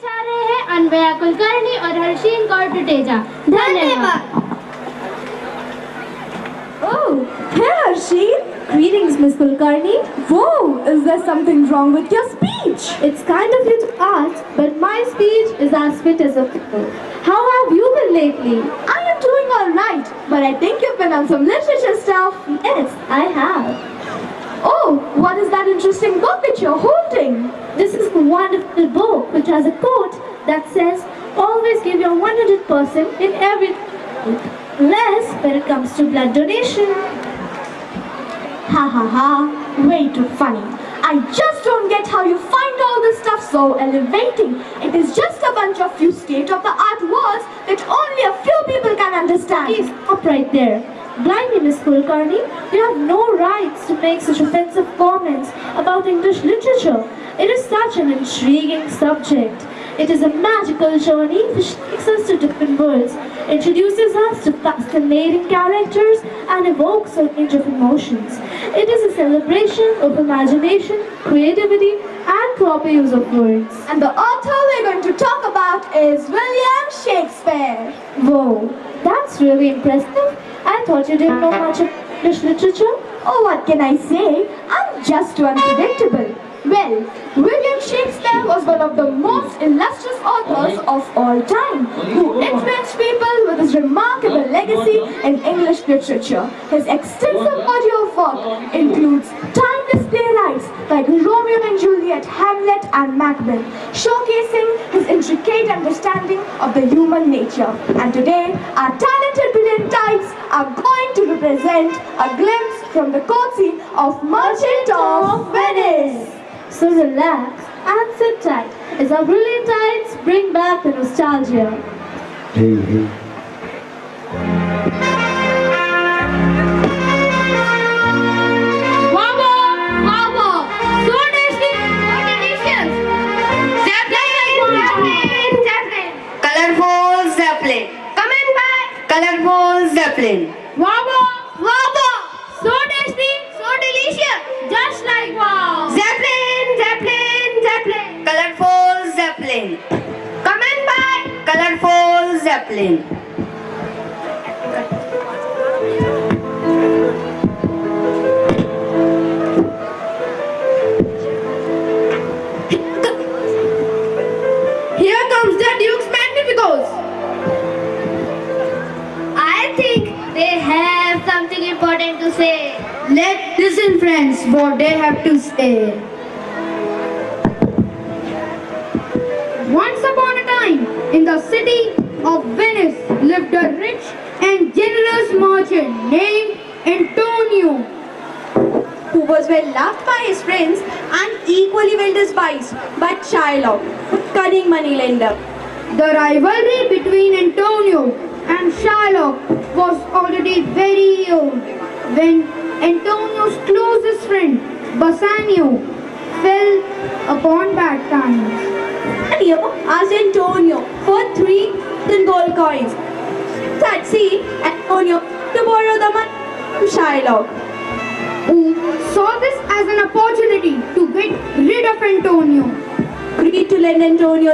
जा रहे हैं अनवया कुलकर्णी और हर्षीन कौर टुटेजा। धन्यवाद। Oh, hey Harsheen. Greetings, Miss Kulkarni. Whoa, is there something wrong with your speech? It's kind of you to ask, but my speech is as fit as a fiddle. How have you been lately? I am doing all right, but I think you've been on some literature stuff. Yes, I have. Oh, what is that interesting book that you're holding? This is a wonderful book which has a quote that says, always give your 100% in everything. Less when it comes to blood donation. Ha ha ha, way too funny. I just don't get how you find all this stuff so elevating. It is just a bunch of few state-of-the-art words that only a few people can understand. Please stop right there. Blimey, Miss Kulkarni, you have no rights to make such offensive comments about English literature. It is such an intriguing subject. It is a magical journey which takes us to different worlds, introduces us to fascinating characters, and evokes a range of emotions. It is a celebration of imagination, creativity, and proper use of words. And the author we're going to talk about is William Shakespeare. Whoa, that's really impressive. I thought you didn't know much of English literature. Oh, what can I say? I'm just too unpredictable. Well, William Shakespeare was one of the most illustrious authors of all time, who influenced people with his remarkable legacy in English literature. His extensive body of work includes timeless playwrights like Romeo and Juliet, Hamlet, and Macbeth, showcasing his intricate understanding of the human nature. And today, our talented brilliant types are going to represent a glimpse from the courtesy of Merchant of Venice. So relax and sit tight as our brilliant tides bring back the nostalgia. Hey, hey. Wow, wow, so tasty, so delicious. Zeppelin. Colorful Zeppelin. Come in by. Colorful Zeppelin. Wow, so tasty, so delicious. Just like wow. Zeppelin. Colorful Zeppelin. Come in by. Colorful Zeppelin. Here comes the Duke's Magnificos. I think they have something important to say. Let's listen, friends, what they have to say. Once upon a time, in the city of Venice, lived a rich and generous merchant named Antonio, who was well loved by his friends and equally well despised by Shylock, a cunning moneylender. The rivalry between Antonio and Shylock was already very old when Antonio's closest friend, Bassanio, fell upon bad times. Bassanio asked Antonio for 3 gold coins. At sea, Antonio to borrow the money from Shylock, Who saw this as an opportunity to get rid of Antonio. agreed to lend Antonio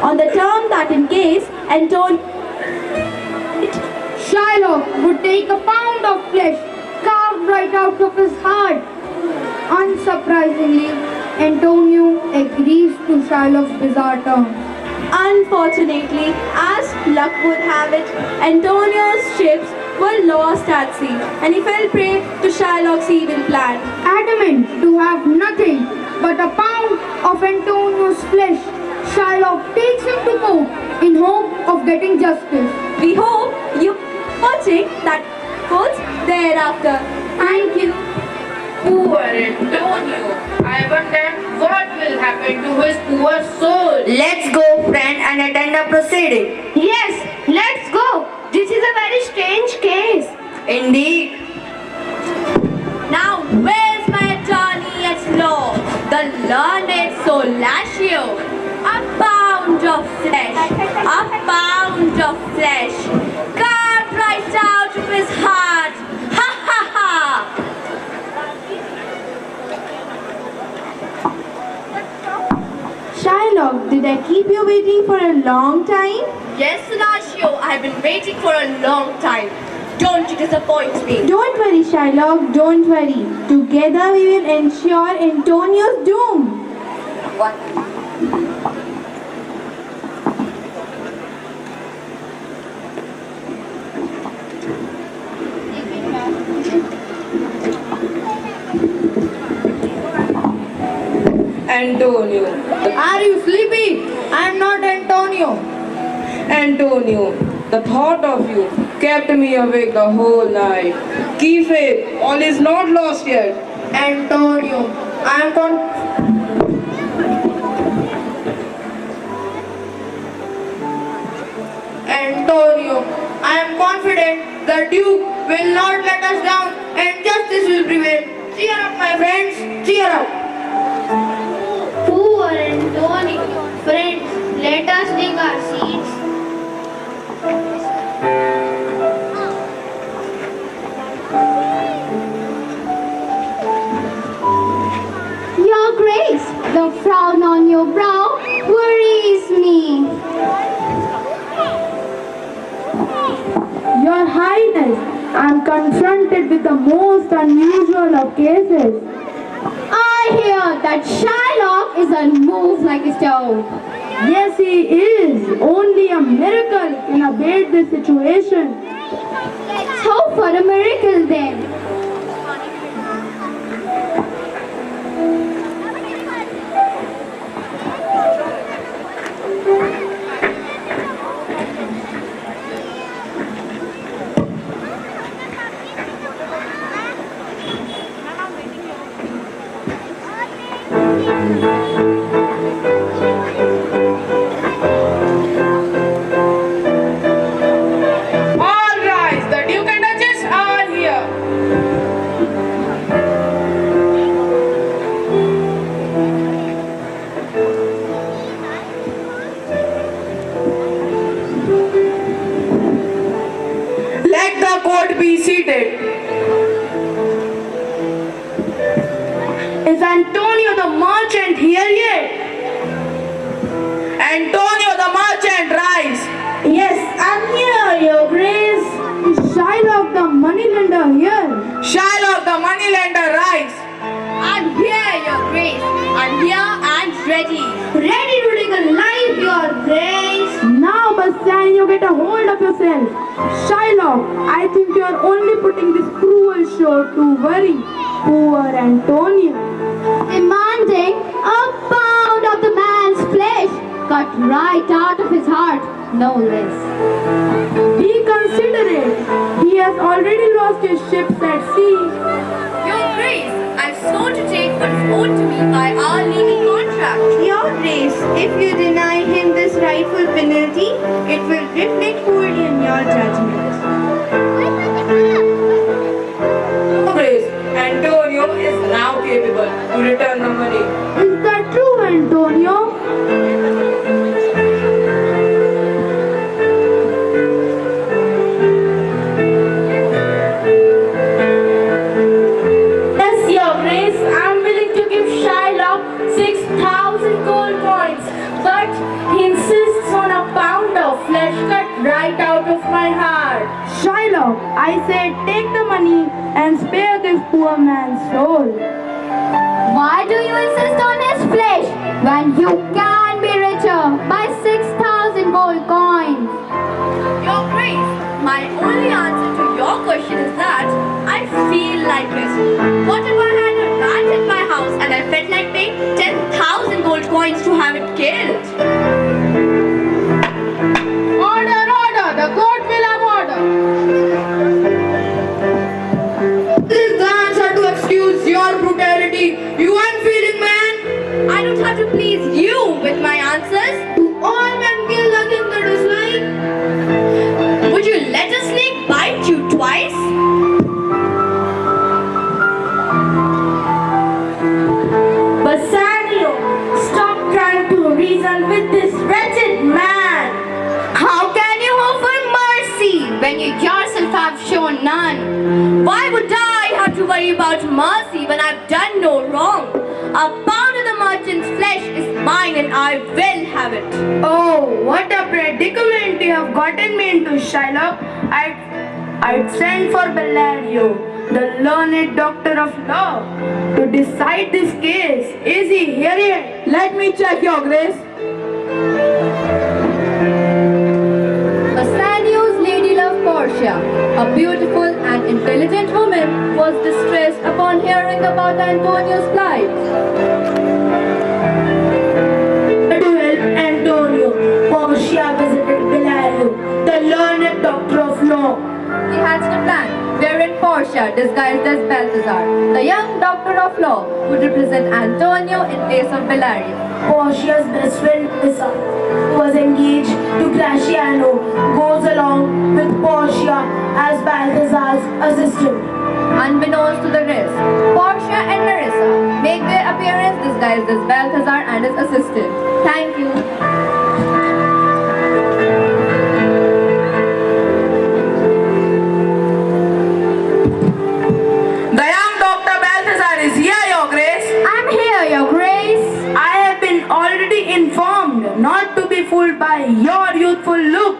on the term that in case Antonio Shylock would take a pound of flesh carved right out of his heart. Unsurprisingly, Antonio agrees to Shylock's bizarre terms. Unfortunately, as luck would have it, Antonio's ships were lost at sea and he fell prey to Shylock's evil plan. Adamant to have nothing but a pound of Antonio's flesh, Shylock takes him to court in hope of getting justice. We hope you watching that quotes thereafter. Thank you. Poor Antonio. I wonder what will happen to his poor soul. Let's go, friend, and attend the proceeding. Yes, let's go. This is a very strange case. Indeed. Now where's my attorney at law? The learned Solatio. A pound of flesh. A pound of flesh. Carved right out of his heart. Ha ha ha. Shylock Shylock, did I keep you waiting for a long time? Yes, Sinachio, I've been waiting for a long time. Don't you disappoint me. Don't worry, Shylock, don't worry. Together we will ensure Antonio's doom. What? Antonio. Are you sleepy? I am not Antonio. Antonio, the thought of you kept me awake the whole night. Keep faith, all is not lost yet. Antonio, I am Antonio, I am confident the Duke will not let us down and justice will prevail. Cheer up, my friends, cheer up. Poor Antonio. Friends, let us take our seats. Your Grace, the frown on your brow worries me. Your Highness, I am confronted with the most unusual of cases. I hear that Shylock is unmoved like a stone. Yes, he is. Only a miracle can abate this situation. Let's hope for a miracle then. All rise, the Duke and Duchess are here. Let the court be seated. Is Antonio the merchant here yet? Antonio the merchant, rise. Yes, I'm here, Your Grace. Is Shylock the moneylender here? Shylock the moneylender, rise. I'm here, Your Grace. I'm here and ready. Ready to take a life, Your Grace. Now, Bassanio, get a hold of yourself. Shylock, I think you are only putting this cruel show to worry poor Antonio. Demanding a pound of the man's flesh, cut right out of his heart, no less. Be considerate. He has already lost his ships at sea. Your Grace, I've sworn to take what is owed to me by our legal contract. Your Grace, if you deny him this rightful penalty, it will reflect poorly in your judgment. Grace, Antonio is now capable to return the money. Is that true, Antonio? Yes, Your Grace, I'm willing to give Shylock 6,000 gold coins, but he insists on a pound of flesh cut right out of my heart. Shylock, I said take the money and spare this poor man's soul. Why do you insist on his flesh when you can be richer by 6,000 gold coins? Your Grace, my only answer to your question is that I feel like it. What if I had a rat in my house and I felt like paying 10,000 gold coins to have it killed? Order, order, the court will have order. This is the answer to excuse your brutality, you unfeeling man. I don't have to please you with my answers. Do all men kill the thing that is lying? Would you let a snake bite you twice? Bassanio, stop trying to reason with this wretched man. How can you hope for mercy when you yourself have shown none? Why would I have to worry about mercy when I've done no wrong? A pound of the merchant's flesh flesh is mine and I will have it. Oh, what a predicament you have gotten me into, Shylock. I'd send for Bellario, the learned doctor of law, to decide this case. Is he here yet? Let me check, Your Grace. Bassanio's lady love Portia, a beautiful and intelligent woman, was distressed upon hearing about Antonio's plight. To help Antonio, Portia visited Bellario, the learned doctor of law. He hatched a plan wherein Portia, disguised as Balthazar, the young doctor of law, would represent Antonio in place of Bellario. Portia's best friend Lisa, who was engaged to Graciano, goes along with Portia as Balthazar's assistant. Unbeknownst to the rest, Portia and Marissa make their appearance disguised as Balthazar and his assistant. Thank you. The young Dr. Balthazar is here, Your Grace. I'm here, Your Grace. I have been already informed not to be fooled by your youthful look.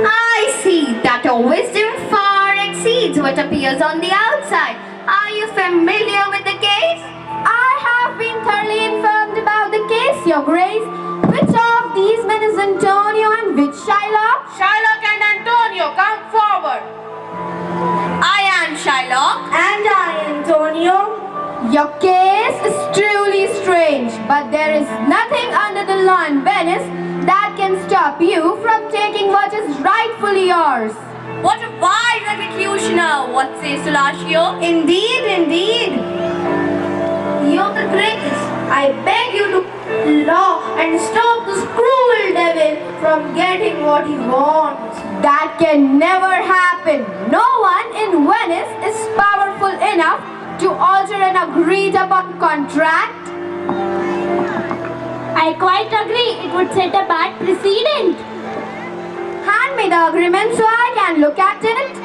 I see that your wisdom far exceeds what appears on the outside. Are you familiar with the case? I have been thoroughly informed about the case, Your Grace. Which of these men is Antonio and which Shylock? Shylock and Antonio, come forward. I am Shylock. And I, Antonio. Your case is truly strange, but there is nothing under the law in Venice that can stop you from taking what is rightfully yours. What a wise executioner! What says Sulashio? Indeed, indeed. Your Grace, I beg you to law and stop this cruel devil from getting what he wants. That can never happen. No one in Venice is powerful enough to alter an agreed upon contract. I quite agree. It would set a bad precedent. Hand me the agreement so I can look at it.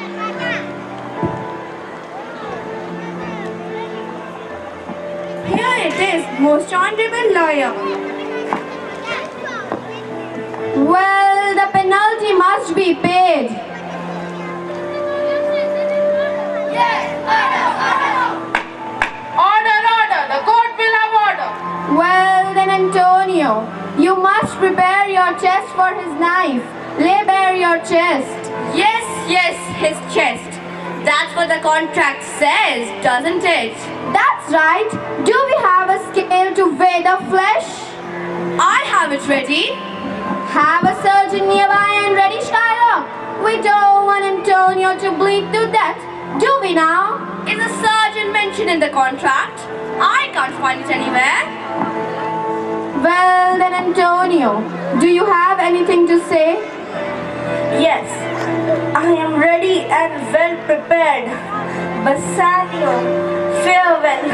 Here it is, most honorable lawyer. Well, the penalty must be paid. Order, order. The court will have order. Well then, Antonio, you must prepare your chest for his knife. Lay bare your chest. Yes, yes, his chest. That's what the contract says, doesn't it? That's right. Do we have a scale to weigh the flesh? I have it ready. Have a surgeon nearby and ready, Shylock. We don't want Antonio to bleed to death, do we now? Is a surgeon mentioned in the contract? I can't find it anywhere. Well then, Antonio, do you have anything to say? Yes, I am ready and well prepared. Bassanio, farewell.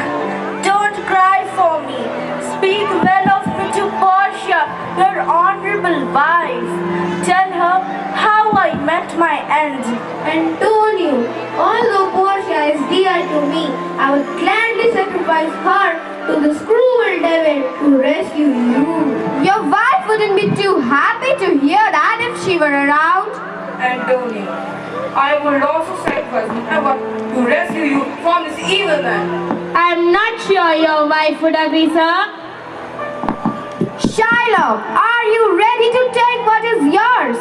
Don't cry for me. Speak well of me to Portia, your honorable wife. Tell her how I met my end. Antonio, although Portia is dear to me, I would gladly sacrifice her to this cruel devil to rescue you. Your wife wouldn't be too happy to hear that if she were around. Antonio, I would also sacrifice whatever to rescue you from this evil man. I'm not sure your wife would agree, sir. Shylock, are you ready to take what is yours?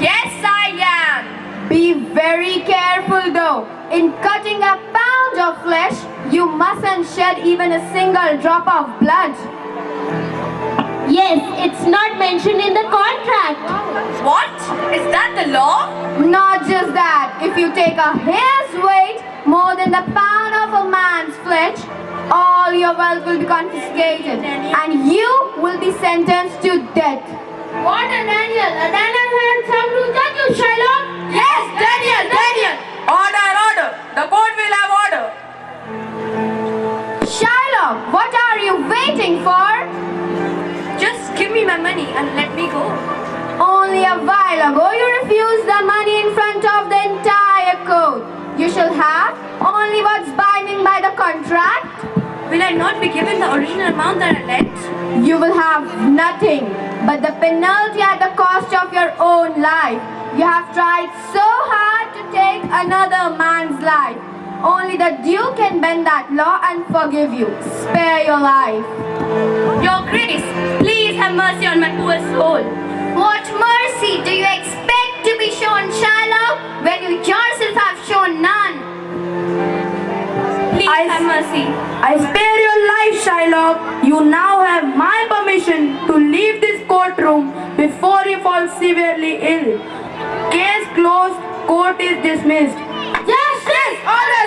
Yes, I am. Be very careful though. In cutting a pound of flesh, you mustn't shed even a single drop of blood. Yes, it's not mentioned in the contract. What? Is that the law? Not just that. If you take a hair's weight more than the pound of a man's flesh, all your wealth will be confiscated and you will be sentenced to death. What a Daniel! A Daniel had come to judge you, Shylock! Yes, Daniel, Daniel. Order, order. The court will have order. Shylock, what are you waiting for? Just give me my money and let me go. Only a while ago you refused the money in front of the entire court. You shall have only what's binding by the contract. Will I not be given the original amount that I lent? You will have nothing but the penalty at the cost of your own life. You have tried so hard to take another man's life. Only the Duke can bend that law and forgive you. Spare your life. Your Grace, please have mercy on my poor soul. What mercy do you expect to be shown, Shylock, when you yourself have shown none? Please have mercy. I spare your life, Shylock. You now have my permission to leave this courtroom before you fall severely ill. Case closed. Court is dismissed. Yes, Order!